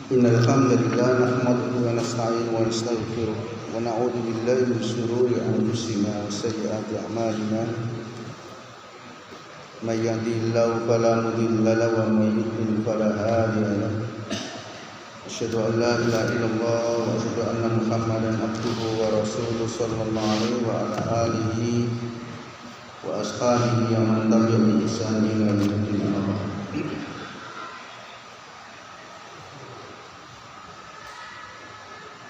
Innal hamdalillah nahmaduhu wa nasta'inuhu wa nastaghfiruh wa na'udzu billahi min shururi anfusina wa sayyiati a'malina. May yahdihillahu fala mudilla lahu wa may yudlil fala hadiya lahu. Asyhadu an la ilaha illallah wa asyhadu anna Muhammadan abduhu wa rasuluhu sallallahu alaihi wa ala alihi wa ashabihi wa man tabi'ahum bi ihsan ila yaumil qiyamah.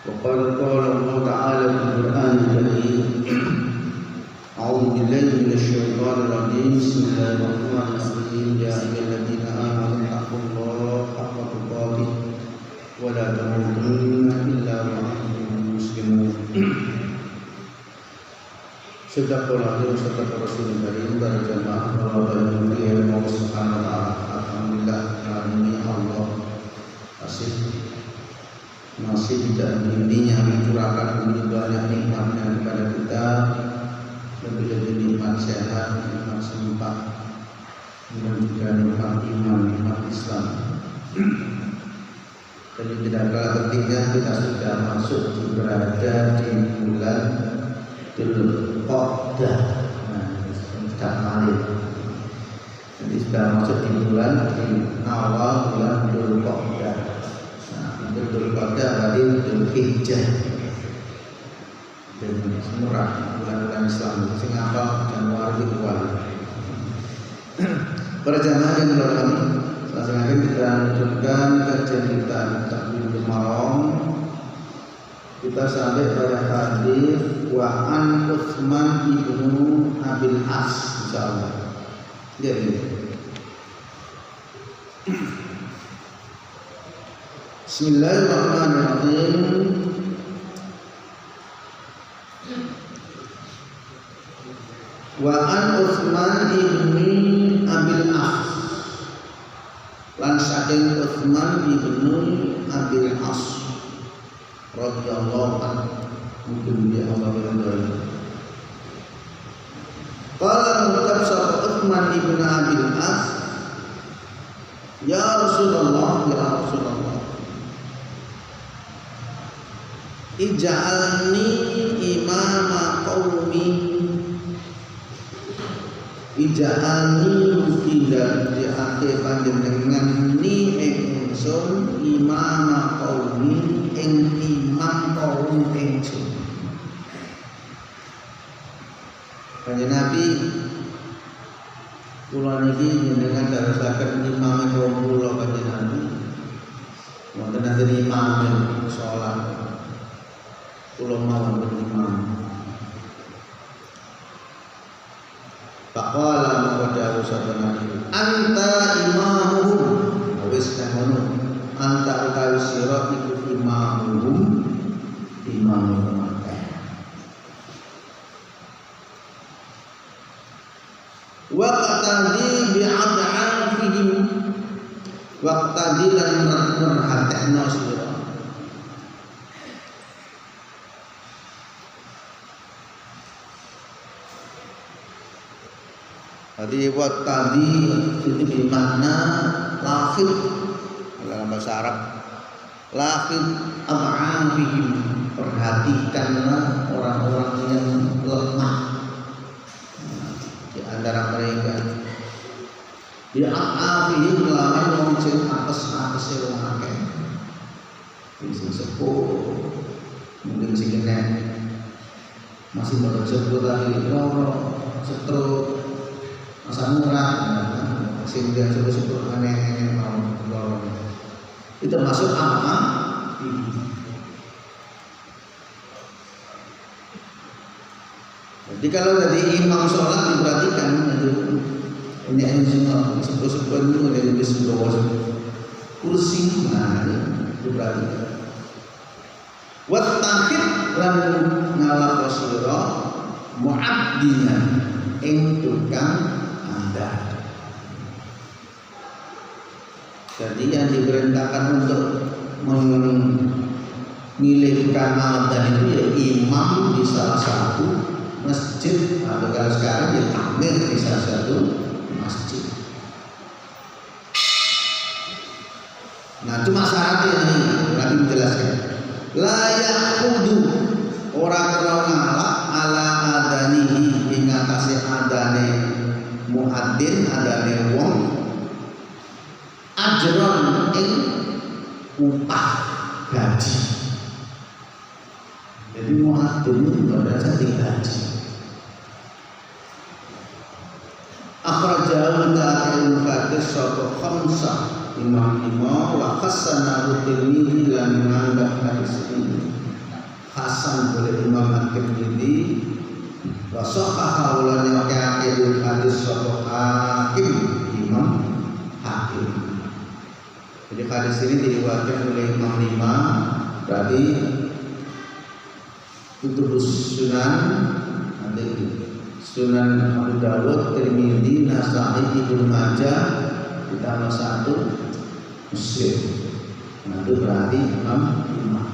وقال الله تعالى في القرآن الكريم أعوذ بالله من الشيطان الرجيم بسم الله الرحمن الرحيم يا أيها الذين آمنوا اتقوا الله حق تقاته ولا تموتن إلا وأنتم مسلمون. Sadaqallahu wa sadaqa Rasulul Karim. Para jamaah Allah yang Allah Subhanahu wa taala, alhamdulillah kami Allah masih tidak intinya mencurahkan begitu banyak nikmatnya kepada kita, lebih-lebih nikmat sehat, nikmat sempat, dan juga nikmat iman, nikmat Islam. Jadi tidak kalah pentingnya kita sudah masuk berada di bulan Dzulqa'dah. Sudah malih. Jadi sudah masuk di bulan di awal bulan Dzulqa'dah. Dzulqa'dah berarti Dzulhijjah. Dan murah bulan-bulan Islam. Singapura Januari Februari. Para jamaah yang berkami, selanjutnya kita lanjutkan kajian kita Takbiratul Ihram. Kita sampai pada hadis wa an Utsman ibnu Abil As, insyaallah. Jadi Bismillahirrahmanirrahim. Wa an Utsman ibnu Abil As. Lan saking Utsman ibnu Abil As radhiyallahu anhu, mungkin dia Allah berdoa. Qala mengucap sapa Utsman ibnu Abil As, ya Rasulullah, ya Rasulullah, ij'alni imama qaumi, ij'alni mukidan di akhir panjenengan ni ingsun imama qaumi ing imam kaum ingsun. Kanjeng Nabi kula niki jenengan dadosaken imam kaum kula kanjeng Nabi. Wonten enten imam salat kula mawon imam. Faqala maqadahu sabana anta imamuhum, wis ngono, anta utawi sira iku imamuhum, imamuhum akeh. Wa qatadi bi'ad'afihim, wa qatadi lan merhatekno sira. Jadi buat tadi itu bermakna lafid dalam bahasa Arab. Lafid am'afihim, perhatikanlah orang-orang yang lemah di antara mereka. Di am'afihim melawan wong sing apes-apes wong akeh. Sing sepuh, mungkin sing kena masih bersebut lagi loro, stroke, masa murah, sehingga sebut-sebut aneh-aneh mau lorong. Itu masuk apa? Jadi kalau dari imam sholat diperhatikan, ini yang semua sebut-sebut itu dari sebuah kursi, nah itu diperhatikan. Wat takhid lan ngala qasira mu'addina ing tukang anda. Jadi yang diperintahkan untuk memilihkan adzan itu ya imam di salah satu masjid, atau kalau sekarang ya takmir di salah satu masjid. Nah cuma syaratnya ini Nabi menjelaskan. La yaqudu ora kena ngalak ala adanihi ing atase adane muadzin adane wong ajron ing upah gaji. Jadi muadzin itu berarti gaji. Akhrajahu ta'ala al-Fatih sapa khamsah Imam wa Hasan Tirmidzi lan menganggap hadis ini hasan oleh Imam At-Tirmidzi wa sahaha ulan yaqi hadis sapa Hakim Imam Hakim. Jadi hadis ini diriwayatkan oleh Imam 5 berarti Kutubus Sunan ada Sunan Abu Dawud, Tirmidzi, Nasa'i, Ibnu Majah ditambah 1 Muslim. Nah, itu berarti Imam 5.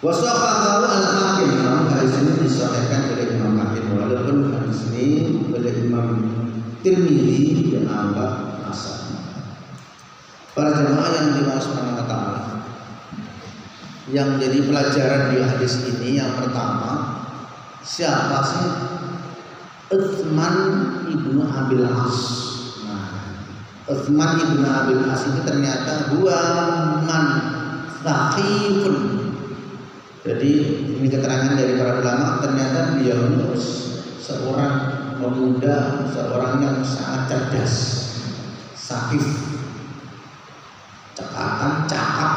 Wasaqahu al-Hakim. Hadis ini disahihkan oleh Imam Hakim walaupun hadis ini oleh Imam Tirmidzi dianggap hasan. Para jemaah yang dimaksudkan Allah Ta'ala, yang jadi pelajaran di hadis ini yang pertama, siapa sih Utsman ibnu Abil As? Nah, Utsman ibnu Abil As itu ternyata man thaqifun. Jadi ini keterangan dari para ulama, ternyata dia seorang pemuda, seorang yang sangat cerdas, sakif, cekatan, cakap,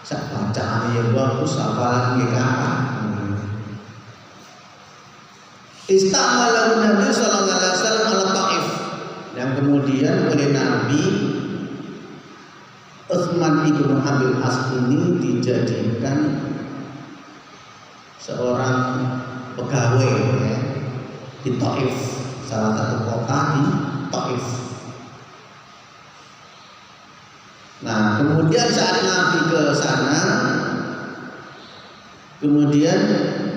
bacaan yang bagus, hafalan yang kakak. Istamalahu Nabi sallallahu alaihi wasallam ala Taif, yang kemudian oleh Nabi Utsman ibnu Abil As ini dijadikan seorang pegawai ya, di Taif, salah satu kota di Taif. Nah, kemudian saat Nabi ke sana, kemudian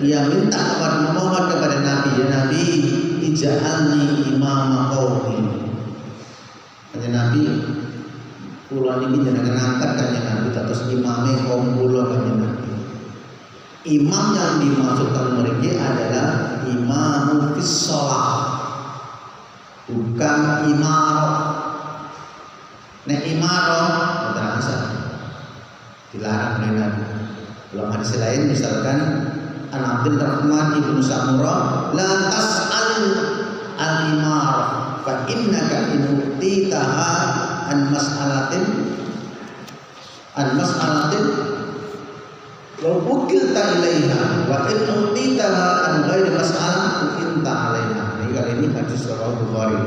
ia minta kepada memohon kepada Nabi, ya Nabi, ij'alni imama qaumi. Kata Nabi, kula niki jenengan angkat kanjeng Nabi dados imame kaum kula kanjeng Nabi. Imam yang dimaksudkan mereka adalah imam fis shalah, bukan imarah. Nek imarah terasa dilarang oleh Nabi. Dalam hadis lain misalkan An Abdul Rahman ibnu Samurah, la tas'al al-imarah fa innaka in utitaha an mas'alatin wa ukilta ilaiha wa in utitaha an ghairi mas'alah ukinta alaiha. Ini kali ini hadis riwayat Bukhari.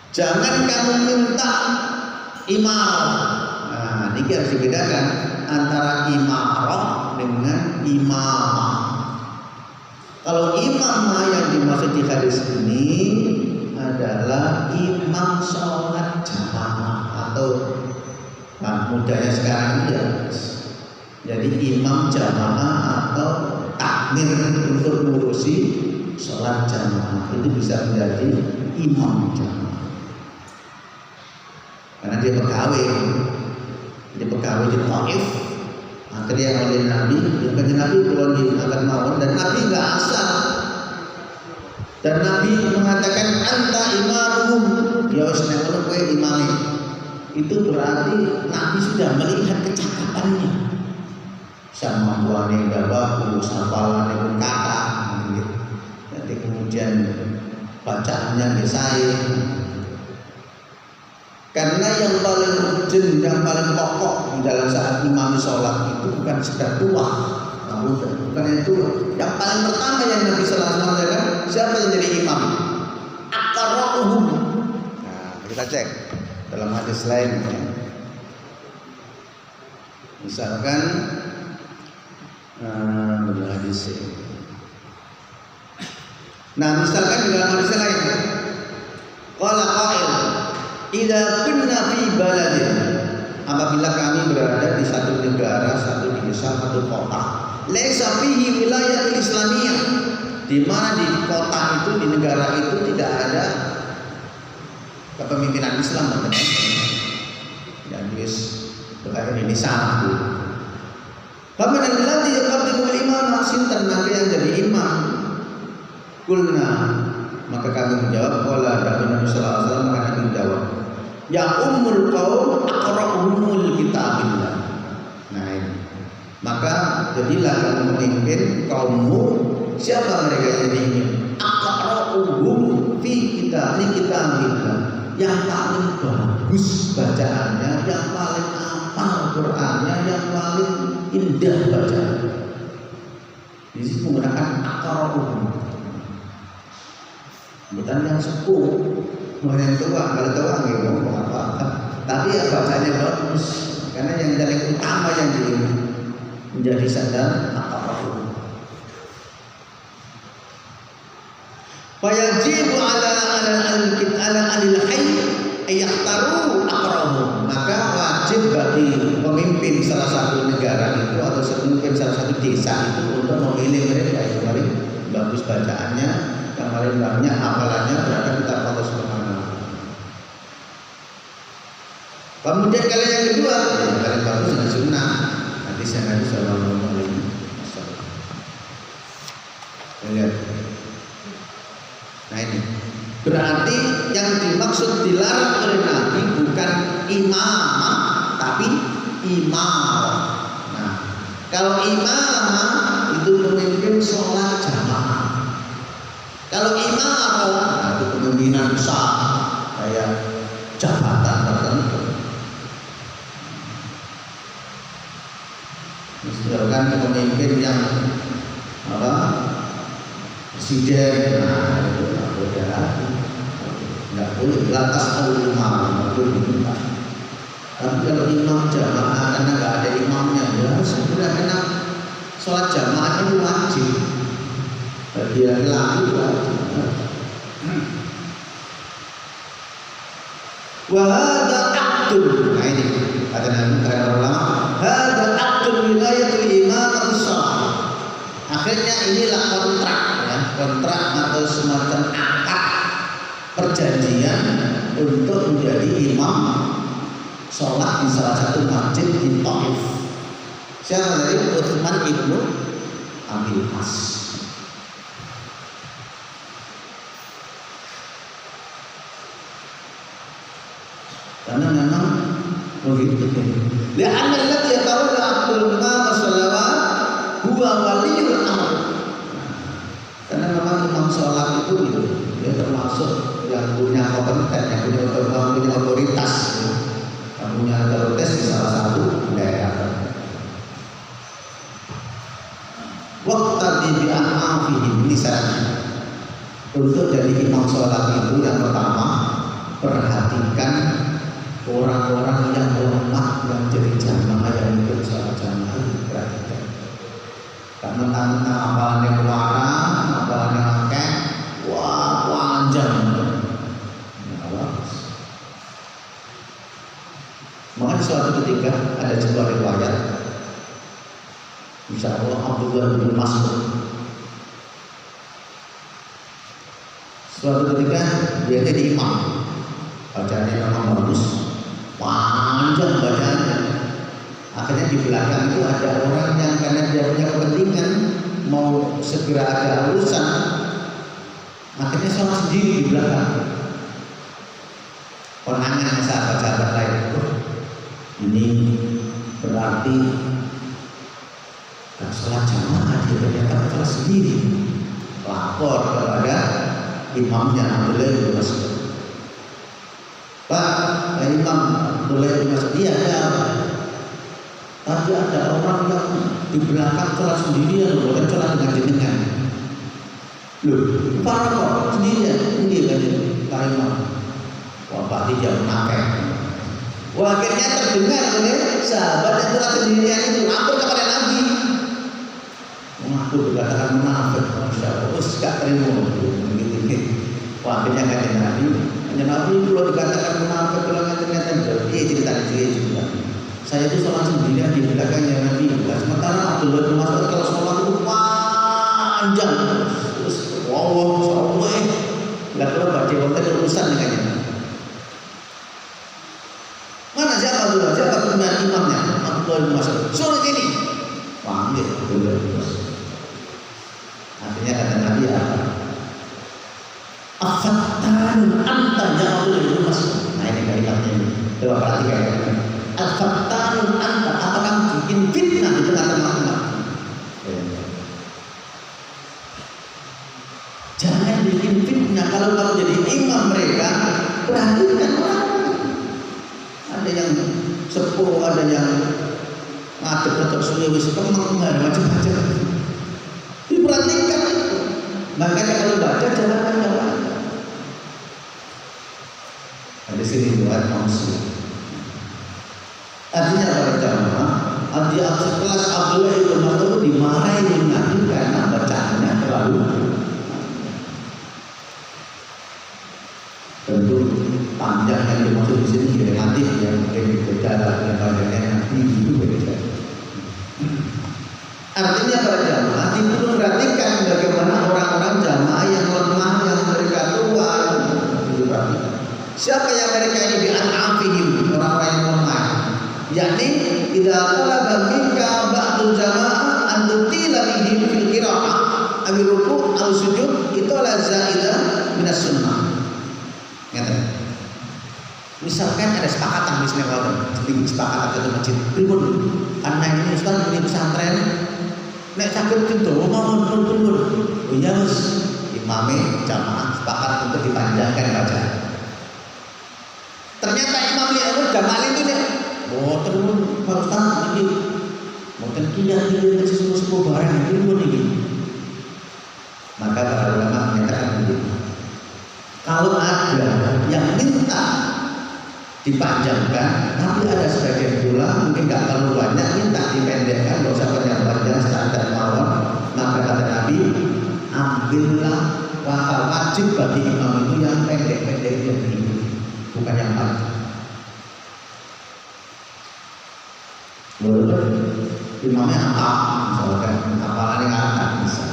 Jangan kamu minta imarah. Nah, ini harus dibedakan antara imarah dengan imamah. Kalau imamah yang dimaksud di hadis ini adalah imam sholat jamaah atau mudahnya sekarang ini ya. Jadi imam jamaah atau takmir untuk mengurusi sholat jamaah itu bisa menjadi imam jamaah. Karena dia pegawai di Taif. Akhirnya oleh Nabi, yang Nabi kalau diangkat mawon dan Nabi nggak asal. Dan Nabi mengatakan anta imamuhum, ya wis nek ngono kowe imame. Itu berarti Nabi sudah melihat kecakapannya. Kemampuannya nggak bagus, hafalannya pun kata, gitu. Nanti kemudian bacaannya biasa. Karena yang paling urgent, yang paling pokok di dalam saat imam sholat itu bukan sekedar tua, bukan itu. Yang paling pertama yang Nabi sallallahu alaihi wasallam katakan, siapa yang jadi imam? Aqra'uhum. Nah, kita cek dalam hadis lain ya. Misalkan hadis ini. Nah, misalkan di dalam hadis lain, qala qa'il idza kunna fi baladin, apabila kami berada di satu negara, satu desa, satu kota, laisa fihi wilayatul islamiyah, di mana di kota itu, di negara itu tidak ada kepemimpinan Islam, teman-teman. Dan berakhir ini salah. Faman alladhi yuqaddimu al-imam sintan, maka yang jadi imam. Kulna, maka kami menjawab, qala Nabi sallallahu alaihi wasallam, maka Nabi menjawab, ya ummul qaum aqra'uhumul kitabillah. Nah ini. Maka jadilah kamu memimpin kaummu. Siapa mereka yang diingin? Aqra'uhum fi kitabillah. Yang paling bagus bacaannya, yang paling hafal Qur'annya, yang paling indah bacaannya. Di sini menggunakan aqra'uhum. Bukan yang sepuh, bukan yang tua. Kalau tua nggak ngomong apa-apa. Tapi ya bacanya bagus. Karena yang paling utama yang menjadi sadar aqra'uhum. Fayajibu ala alil hayy ayyakhtaru aqra'uhum. Maka wajib bagi pemimpin salah satu negara itu atau pemimpin salah satu desa itu untuk memilih mereka yang paling bagus bacaannya, yang paling banyak hafalannya terhadap kitab Allah Subhanahu wa taala. Kemudian kalian yang kedua, yang paling bagus dengan sunnah hadis yang Nabi sallallahu alaihi wasallam. Lihat. Nah ini berarti yang dimaksud dilarang oleh Nabi bukan imamah tapi imam. Nah, kalau imamah itu pemimpin sholat jamaah. Kalau imamah itu kepemimpinan besar kayak jabatan tertentu. Misalkan pemimpin yang apa? Presiden, nah itu nggak boleh lantas ulama itu diminta. Tapi kalau imam jamaah karena nggak ada imamnya, ya sudah karena sholat jamaah itu wajib bagi laki-laki wajib. Wahada aktul, nah ini kata ulama, hada aktul wilayatul imam as-sah. Akhirnya inilah kontrak atau semacam akad perjanjian untuk menjadi imam sholat di salah satu masjid di Taif. Siapa dari Utsman ibnu Abi As. Karena memang begitu. Lihat alladhi yatawalla Abdul Imam as-salawat huwa waliyul amr. Karena memang imam sholat itu gitu, dia termasuk yang punya kompeten, yang punya otoritas, yang punya otoritas di salah satu daerah. Waqtadi bi an'afihim misalnya. Untuk jadi imam sholat itu yang pertama perhatikan orang-orang yang lemah yang jadi jamaah yang ikut sholat jamaah itu perhatikan. Karena mentang-mentang apalan yang warna, apalan yang akeh, wah panjang. Makanya suatu ketika ada sebuah riwayat, insya Allah Abdullah bin Mas'ud. Suatu ketika dia jadi imam, bacaannya memang bagus, panjang bacaannya. Akhirnya di belakang itu ada orang yang karena dia punya kepentingan mau segera ada urusan, akhirnya sholat sendiri di belakang. Konangan sahabat-sahabat lain, ini berarti gak sholat jamaah, dia ternyata sholat sendiri. Lapor kepada imamnya Abdullah bin Mas'ud. Pak, imam Abdullah bin Mas'ud, iya ada. Tapi ada orang yang di belakang sholat sendirian, bukan sholat dengan jenengan. Loh, para kok sendirian? Ini kan Pak Imam. Wah, Pak dia menafik. Wah, akhirnya terdengar oleh sahabat yang sholat sendirian itu lapor kepada Nabi. Mengaku berkatakan menafik. Masya Allah, terus gak terima begitu. Wah, akhirnya kata Nabi. Hanya Nabi kalau dikatakan menafik, kalau ternyata cerita juga. Saya itu sholat sendirian di belakangnya Nabi. Sementara Abdullah bin Mas'ud kalau sholat itu panjang, terus Abdullah, siapa pimpinan imamnya? Abdullah bin Mas'ud. Suruh sini. Panggil Abdullah bin Mas'ud. Akhirnya kata Nabi apa? Afattanun anta ya Abdullah bin Mas'ud. Nah ini kalimatnya ini. Coba perhatikan ya. Afattanun anta, apakah bikin fitnah di tengah-tengah umat? Jangan bikin fitnah. Kalau kamu jadi imam mereka, perhatikan orang. Ada yang sepuh, ada yang ngadep-ngadep suwi-wis kemeng, macam-macam. Diperhatikan itu. Makanya kalau baca jangan banyak. Di sini buat manusia. Artinya para jamaah, artinya kelas Abdullah bin Mas'ud dimarahi Nabi karena bacaannya terlalu. Tentu panjang yang dimaksud di sini relatif yang mungkin berjalan yang panjangnya nanti itu berbeda. Artinya para jamaah itu perhatikan bagaimana orang-orang jamaah yang lemah, yang mereka tua, itu perhatikan. Siapa yang mereka ini bi'an'afihim, orang-orang yang lemah, yakni idza talaba minka ba'dul jamaah an tutila bihim fil qira'ah aw ruku' aw sujud itu la zaidah minas sunnah. Misalkan ada sepakatan misalnya kalau di sepakatan ke masjid, pripun karena ini Ustaz ini pesantren nek saged pintu mau pripun. Oh iya Mas, imame jamaah sepakat untuk dipanjangkan bacaan. Ternyata imam lihat jamaah itu nek oh terus Pak Ustaz iki mboten kiye sepuh-sepuh barang pripun iki. Maka para ulama menyatakan begini. Kalau ada yang minta dipanjangkan, tapi ada sebagian pula mungkin nggak terlalu banyak minta dipendekkan, nggak usah panjang-panjang standar mawon. Maka kata Nabi, ambillah wajib bagi imam itu yang pendek-pendek ini, bukan yang panjang. Boleh imamnya apa? Misalkan apalan yang akan bisa.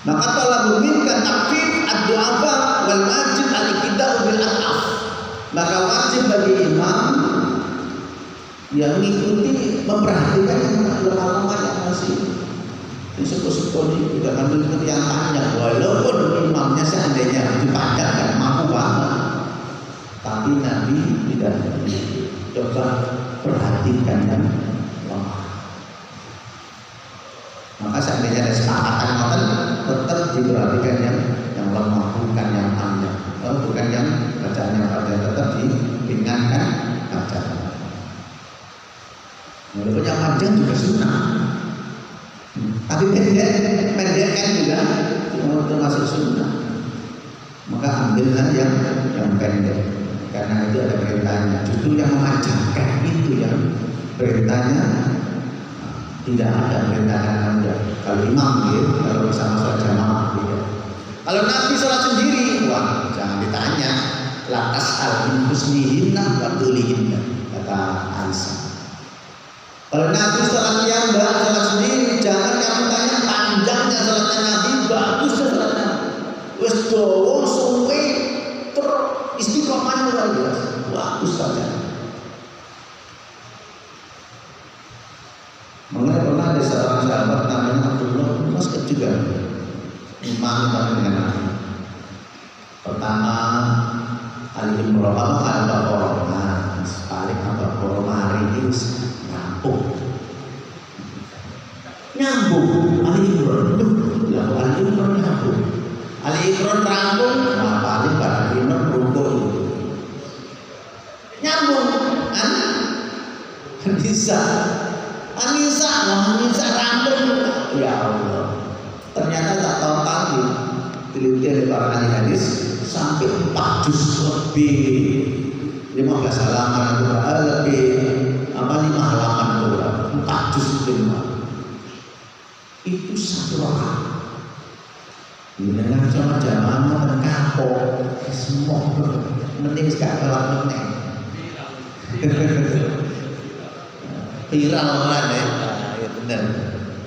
Maka telah meminta takfir ad-du'afa wal wajib al-iqtida'u bil at'af. Maka wajib bagi imam yang mengikuti memperhatikan yang lemah-lemah yang masih sepuh-sepuh ini tidak mengikuti yang panjang. Walaupun imamnya seandainya dipanjangkan mampu banget, tapi Nabi tidak coba perhatikan yang lemah. Maka seandainya ada sepakatan ngoten tetap diperhatikan yang lemah, bukan yang panjang, bukan yang bacaan yang panjang, tetap diringankan bacaan. Walaupun yang panjang juga sunnah, tapi pendekkan juga termasuk sunnah. Maka ambillah yang pendek, karena itu ada perintahnya. Justru yang memanjangkan itu yang perintahnya. Tidak ada perintah yang panjang. Kalau imam gitu, kalau bersama sholat jamaah gitu. Kalau Nabi sholat sendiri, wah jangan ditanya. Lakas al husnihinna wa tulihinna, kata Aisyah. Kalau Nabi sholat yang sholat sendiri, jangan kamu tanya panjangnya sholatnya Nabi, bagusnya sholatnya. Wes dowo suwe ter istiqomahnya luar biasa, bagus saja. Mengenai pernah ada seorang sahabat namanya Abdullah bin Mas'ud juga imam dengan Nabi. Pertama Ali bin Rabah al-Baqarah, paling al-Baqarah hari ini nyambung Ali Imran, Ali Imran nyambung, Ali Imran rampung, paling pada Imran rukun nyambung, bisa. Anissa rambut, ya Allah. Ternyata tak tahu tadi teliti oleh para ahli hadis sampai 4 juz lebih, 15 halaman Al-Quran lebih, 5 halaman Al-Quran, 4 juz lebih. Itu satu rakaat. Dengan sama jamaah dan kapok, semua mending sekarang meneng. Viral kan ya, ya benar,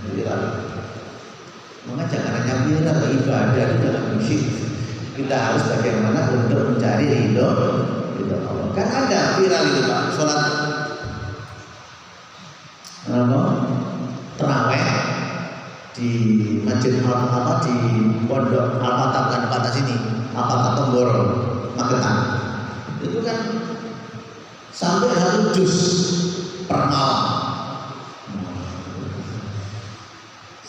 viral. Maka jangan hanya viral, ibadah itu dalam musik. Kita harus bagaimana untuk mencari ridho ridha Allah. Kan ada viral itu Pak, sholat terawih di masjid apa di pondok Al-Fatah, bukan Al-Fatah sini, Al-Fatah Tomboro, Magetan. Itu kan sampai 1 juz per malam.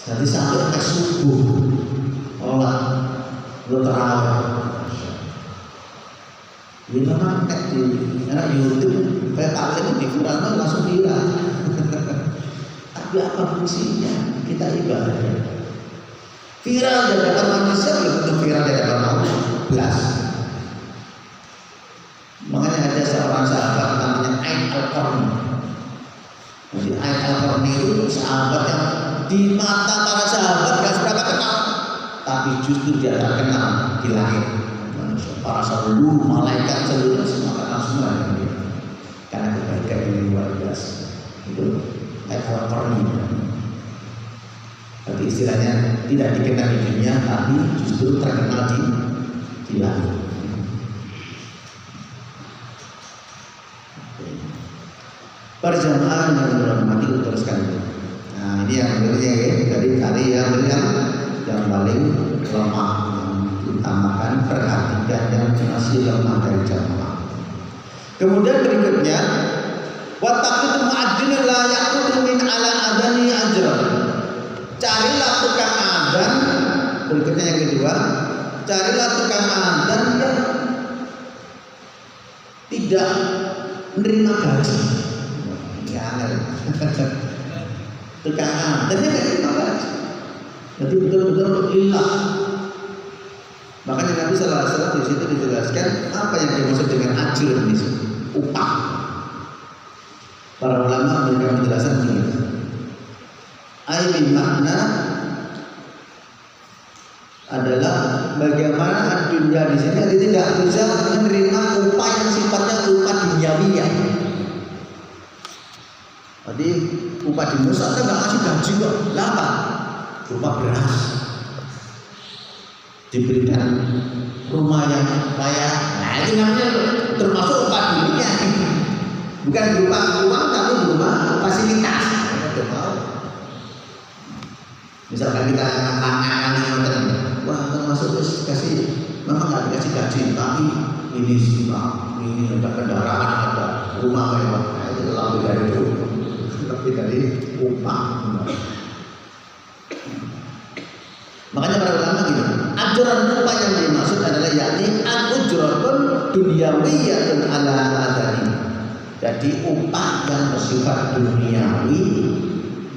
Jadi sampai ke subuh, sholat lu terawih. Ini memang di YouTube kayak taklim di Quran langsung viral. Tapi apa fungsinya? Kita ibadah. Viral di hadapan manusia belum tentu viral di hadapan Allah. Belas. Makanya ada seorang sahabat namanya Ain Al-Qarni. Jadi Ain Al-Qarni itu sahabat yang di mata para sahabat gak seberapa kenal, tapi justru dia terkenal di langit. Para seluruh malaikat seluruh semua kenal semua dengan dia karena kebaikan yang luar biasa. Itu Al-Qarni. Tapi istilahnya tidak dikenal di dunia, tapi justru terkenal di langit. Perjamaah yang dirahmati teruskan. Nah ini yang berikutnya ya, jadi tadi yang paling lemah, utamakan, perhatikan yang masih lemah dari jamaah. Kemudian berikutnya, wattaqitu mu'adzin la yaqutu min ala adani ajran. Carilah tukang adzan. Berikutnya yang kedua, carilah tukang adzan yang tidak menerima gaji. Ini aneh. Tukang adzan yang menerima gaji. Jadi betul-betul lillah. Makanya Nabi sallallahu alaihi wasallam di situ dijelaskan apa yang dimaksud dengan ajr di sini, upah. Para ulama memberikan penjelasan begini. Ayat makna adalah bagaimana dunia di sini dia tidak bisa menerima upah yang sifatnya upah duniawiyah. Jadi upah di Musa kan nggak ngasih gaji kok, lama berupa beras, diberikan rumah yang layak. Nah itu namanya termasuk upah dunia, bukan berupa uang tapi berupa fasilitas. Misalkan kita anak-anak wah termasuk kasih, memang nggak dikasih gaji, tapi ini semua, ini ada kendaraan, ada rumah mewah. Nah itu lebih dari itu, lebih dari upah. Makanya para ulama gitu, ajaran upah yang dimaksud adalah yakni al-ujratun dunyawiyatun ala adani. Jadi upah yang bersifat duniawi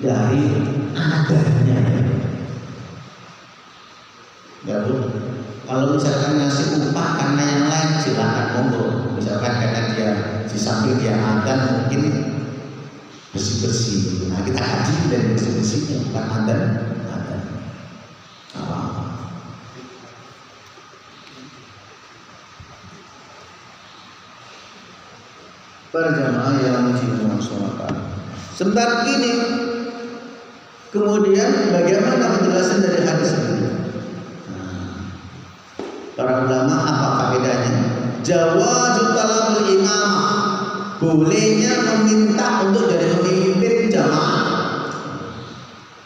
dari adanya. Ya Bu, kalau misalkan ngasih upah karena yang lain silakan monggo. Misalkan karena dia di samping dia adan mungkin bersih-bersih. Nah kita haji dari bersih-bersihnya bukan adan. Berjamaah yang mencintai sholat. Sebentar ini, kemudian bagaimana penjelasan dari hadis ini? Para ulama apa kaidahnya? Jawazut talabul imamah, bolehnya meminta untuk jadi pemimpin jamaah.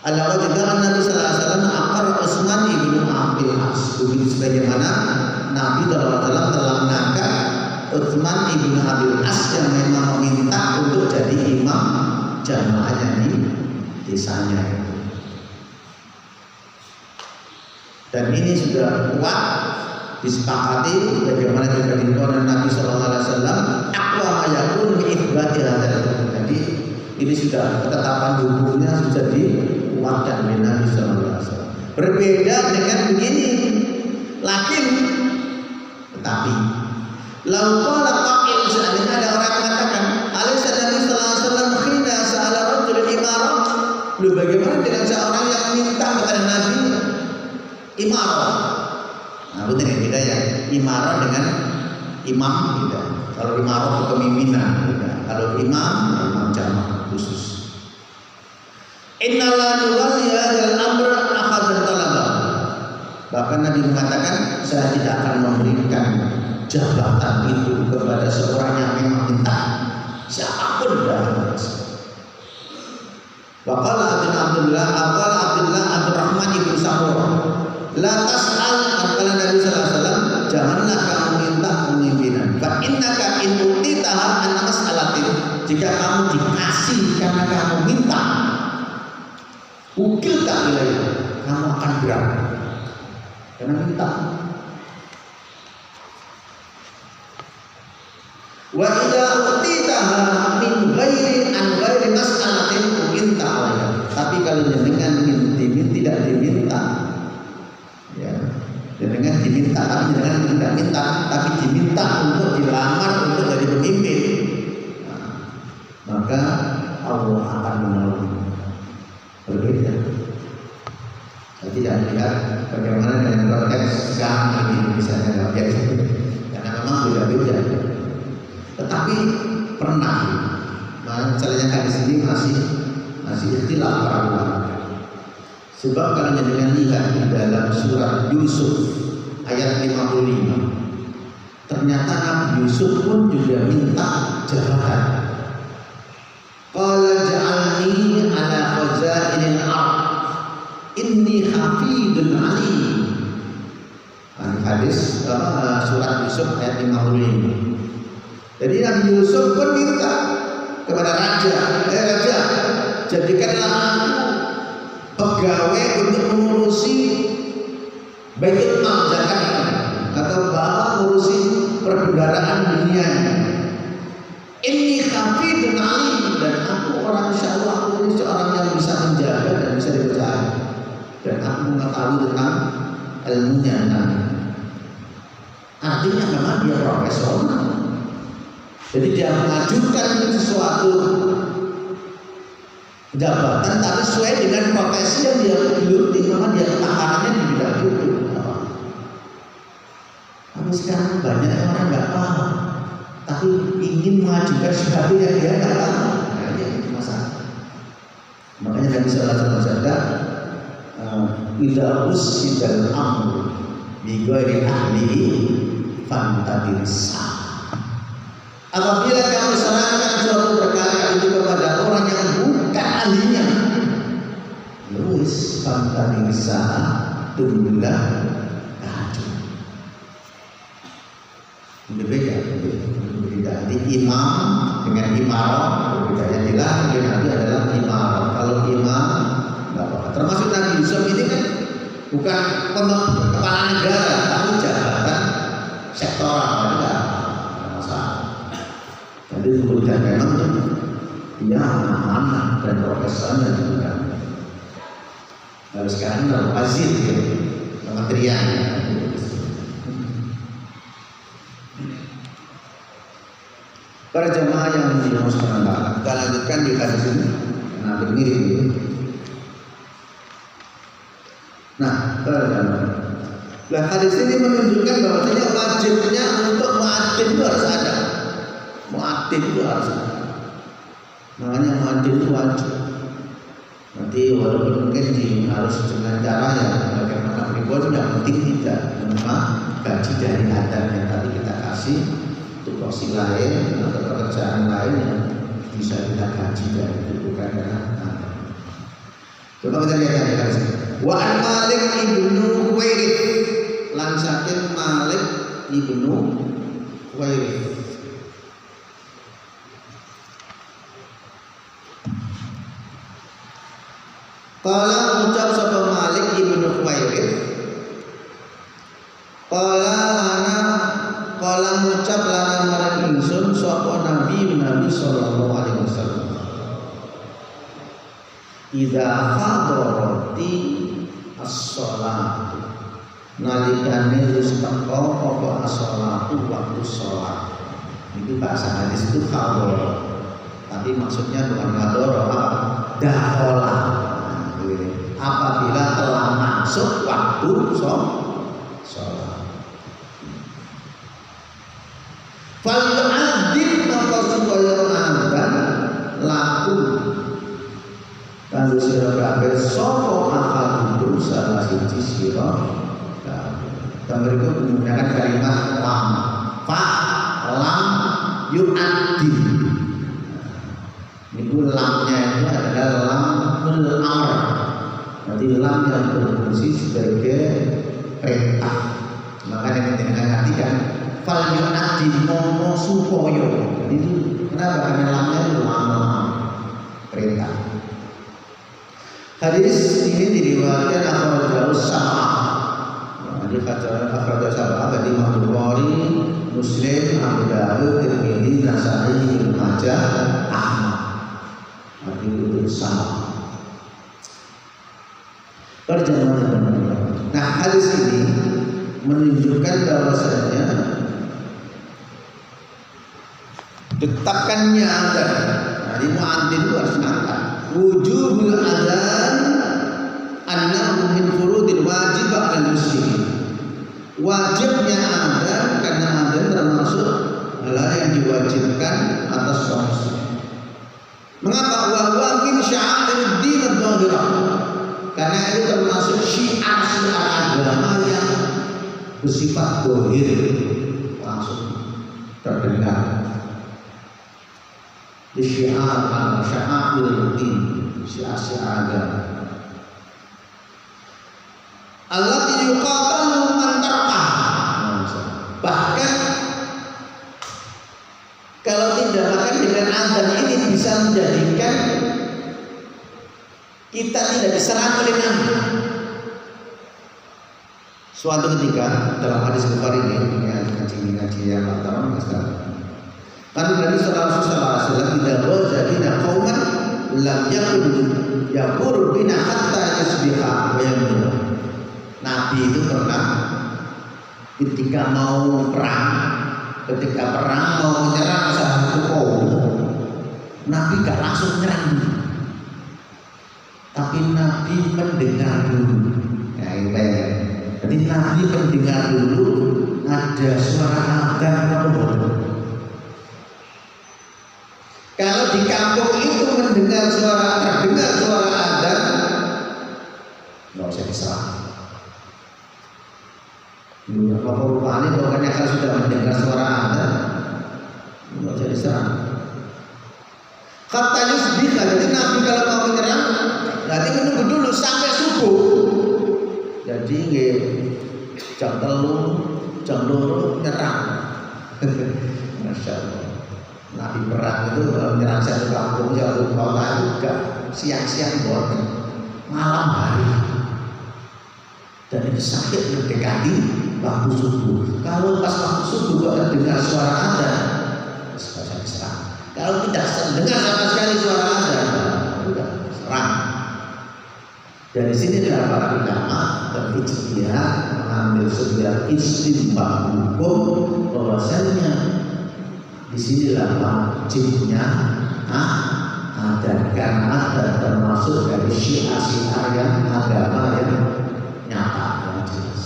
Al-Wajibah Nabi sallallahu alaihi wasallam akar Utsman ibnu Abil As. Begitu sebagaimana Nabi sallallahu alaihi wasallam telah mengangkat Utsman ibnu Abil As yang memang meminta untuk jadi imam jamaahnya di desanya. Dan ini sudah kuat disepakati bagaimana dikatakan Nabi sallallahu alaihi wasallam aqwa ma yakun bi itsbati hadzal. Jadi ini sudah ketetapan hukumnya sudah dikuatkan oleh Nabi sallallahu alaihi wasallam. Berbeda dengan begini, lakin tetapi lau qala qa'il, seandainya ada orang mengatakan alaysa Nabi sallallahu alaihi wasallam khina sa'ala rajul imarah. Lu bagaimana dengan seorang yang minta kepada Nabi imarah? Nah, betul ya, beda ya. Imarah dengan imam beda. Kalau imarah kepemimpinan beda. Kalau imam jamaah khusus. Innala nuwalli hadzal amr akhadha talaba. Bahkan Nabi mengatakan saya tidak akan memberikan jabatan itu kepada seorang yang memang minta, siapapun dah. Waqala Abdullah Abdurrahman ibn Samurah, la tas'al kata Nabi sallallahu alaihi wasallam, janganlah kamu minta pemimpinan. Fa innaka in utitaha an mas'alatin, jika kamu dikasih karena kamu minta, ukil tak wilayah, kamu akan berat karena minta. Wa idza utitaha min ghairi an ghairi mas'alatin ukil tak wilayah. Tapi kalau dengan tidak diminta, ya, dengan diminta tapi jangan tidak minta, tapi diminta untuk dilamar untuk jadi pemimpin, nah, maka Allah akan menolong. Berbeda. Saya tidak melihat bagaimana dengan konteks sekarang ini misalnya karena memang beda-beda. Tetapi pernah, misalnya di sini masih istilah para ulama. Sebab kalau dengan lihat di dalam surat Yusuf ayat 55, ternyata Nabi Yusuf pun juga minta jabatan. Qala ja'alni ala khazainil ardh inni hafidun alim. Hadis surat Yusuf ayat 55. Jadi Nabi Yusuf pun minta kepada raja, jadikanlah aku pegawai untuk mengurusi Baitul Mal zakat atau mengurusi perbendaharaan dunia. Ini hafidun alim, dan aku orang, insyaallah aku ini seorang yang bisa menjaga dan bisa dipercaya, dan aku mengetahui tentang ilmunya. Artinya memang dia profesional. Jadi dia mengajukan sesuatu jabatan tapi sesuai dengan profesi yang dia geluti, memang dia ketahanannya di bidang itu. Tapi sekarang banyak orang nggak paham, tapi ingin mengajukan sesuatu yang dia nggak paham. Nah, itu masalah. Makanya Nabi sallallahu alaihi wasallam idza usidal amru bi ghairi ahlihi fantadirsa. Apabila kamu serahkan suatu perkara itu kepada orang yang bukan ahlinya, terus fantadirsa, tunggulah kacau. Berbeda. Jadi imam dengan imarah berbeda. Yang jelas Nabi adalah imarah. Kalau imam nggak apa-apa. Termasuk Nabi Yusuf ini kan bukan kepala negara, tapi jabatan sektoral, enggak masalah. Jadi kemudian memang dia amanah dan profesional juga. Lalu sekarang kalau wazir, kementerian. Para jemaah yang dimuliakan Allah, kita lanjutkan di hadis ini. Nah, mirip ini. Nah, hadis ini menunjukkan bahwasanya wajibnya untuk muadzin itu harus ada. Muadzin itu harus ada. Makanya muadzin itu wajib. Nanti walaupun mungkin harus dengan cara yang bagaimana pribadi, yang penting tidak menerima gaji dari adatnya, tapi kita kasih tupoksi lain atau pekerjaan lain yang bisa kita gaji dari itu, bukan karena coba kita lihat dari sini. Wa an Malik ibnu Huwairith, lan saking Malik ibnu Huwairith. Qala ucap sapa Malik ibnu Huwairith, qala ngucap lana marang ingsun sapa Nabi sallallahu alaihi wasallam, idza hadarati as-shalah, nalikane wis teko apa as-shalatu waktu salat. Itu bahasa hadis itu hadar, tapi maksudnya bukan hadar, dakhala. Apabila telah masuk waktu sholat, fal-adib maka supaya adzan laku kanggo sira kabeh sapa akal salah siji sira kabeh. Mereka menggunakan kalimat lam. fa lam yu'addin. Ini lamnya itu adalah lamul amr. Berarti lam yang berfungsi sebagai perintah. Makanya kita artikan fal yu'addin mono supoyo. Jadi kenapa? Karena lamnya itu lam perintah. Hadis ini diriwayatkan akhrajahu sab'ah. Jadi akhrajahu sab'ah tadi Imam Bukhari, Muslim, Abu Dawud, Tirmidzi, Nasa'i, Ibnu Majah, Ahmad. Hadis itu sama. Perjalanan. Nah, hadis ini menunjukkan bahwasanya ditetapkannya adzan. Nah, di muadzin itu harus ngangkat. Wujubul adzan annahu min furudil wajib 'alal muslimin. Wajibnya adzan karena adzan termasuk hal yang diwajibkan atas kaum muslim. Mengapa? Wa huwa min sya'airiddin adh-dhahirah. Karena itu termasuk syiar-syiar agama yang bersifat zahir, langsung terdengar. Syiar al-sya'airiddin, syiar-syiar agama. Allati yuqatalu man tarqah. Bahkan kalau tidak makan dengan adzan ini bisa menjadikan kita tidak diserang oleh Nabi. Suatu ketika dalam hadis Bukhari ini ngaji yang pertama sekali. Kan Nabi sallallahu alaihi wasallam tidak wajadina qauman lam yakun yaqur bina hatta yasbiha wa yamdu. Nabi itu pernah ketika mau perang mau menyerang satu kaum, Nabi gak langsung menyerang, tapi Nabi mendengar dulu. Nah, ini jadi Nabi mendengar dulu ada suara adzan atau. Kalau di kampung itu terdengar suara adzan, nggak usah diserang. Apa rupanya pokoknya kalau sudah mendengar suara adzan, nggak usah diserang. Kata yusbika, jadi Nabi kalau mau menyerang, nanti menunggu dulu sampai subuh. Jadi jam 3, jam 2 nyerang. Masya Allah. Nabi perang itu menyerang satu kampung, satu kota juga siang-siang buat malam hari. Dan itu sakit mendekati waktu subuh. Kalau pas waktu subuh gak dengar suara adzan, bisa diserang. Kalau tidak dengar sama sekali suara adzan, udah serang. Dari sini para ulama berijtihad mengambil sebuah istinbat hukum bahwasanya disinilah wajibnya adzan, karena adzan termasuk dari syiar-syiar yang agama yang nyata, yang jelas.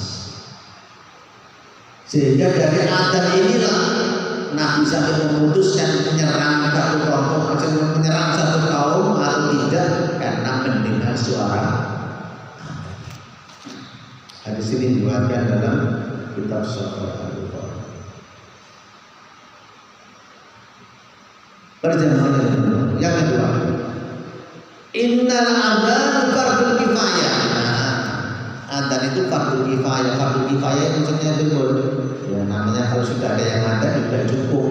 Sehingga dari adzan inilah Nabi sampai memutuskan menyerang satu kelompok, menyerang satu kaum atau tidak, karena mendengar suara. Hadis ini diriwayatkan dalam kitab Sahih Al-Bukhari. Perjalanan yang kedua, innal adzan fardhu kifayah. Adzan itu fardhu kifayah. Fardhu kifayah maksudnya itu ya, namanya kalau sudah ada yang adzan sudah cukup.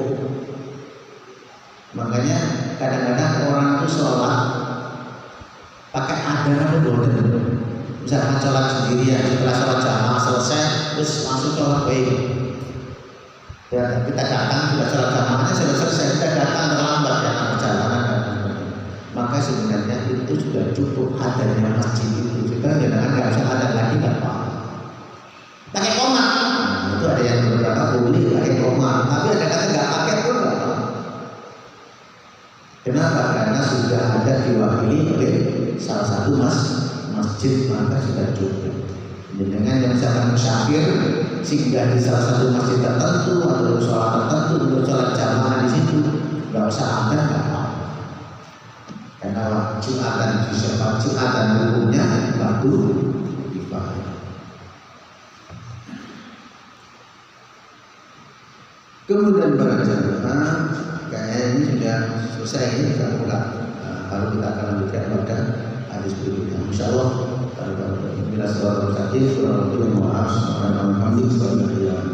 Makanya kadang-kadang orang itu sholat pakai adzan itu boleh. Misalkan sholat sendirian, setelah sholat jamaah selesai terus langsung sholat baik. Ya, kita datang sudah sholat jamaahnya sudah selesai, kita datang terlambat karena perjalanan dan sebagainya. Maka sebenarnya itu sudah cukup adanya masjid itu. Kita jangan nggak usah ada lagi nggak apa-apa. Pakai qomat, nah, itu ada yang beberapa boleh pakai qomat, tapi ada kata nggak pakai pun nggak apa. Kenapa? Karena sudah ada diwakili oleh salah satu masjid, maka sudah cukup. Dengan yang misalkan musafir singgah di salah satu masjid tertentu atau sholat tertentu untuk sholat jamaah di situ, nggak usah adzan, nggak apa-apa. Karena Jumatan disebut Jumatan hukumnya waktu kifayah. Kemudian para jamaah, kayaknya ini sudah selesai, kita pulang. Baru kita akan lanjutkan pada hadis berikutnya. Insyaallah. Bila suara sakit, kurang lebih mohon maaf. Alhamdulillah.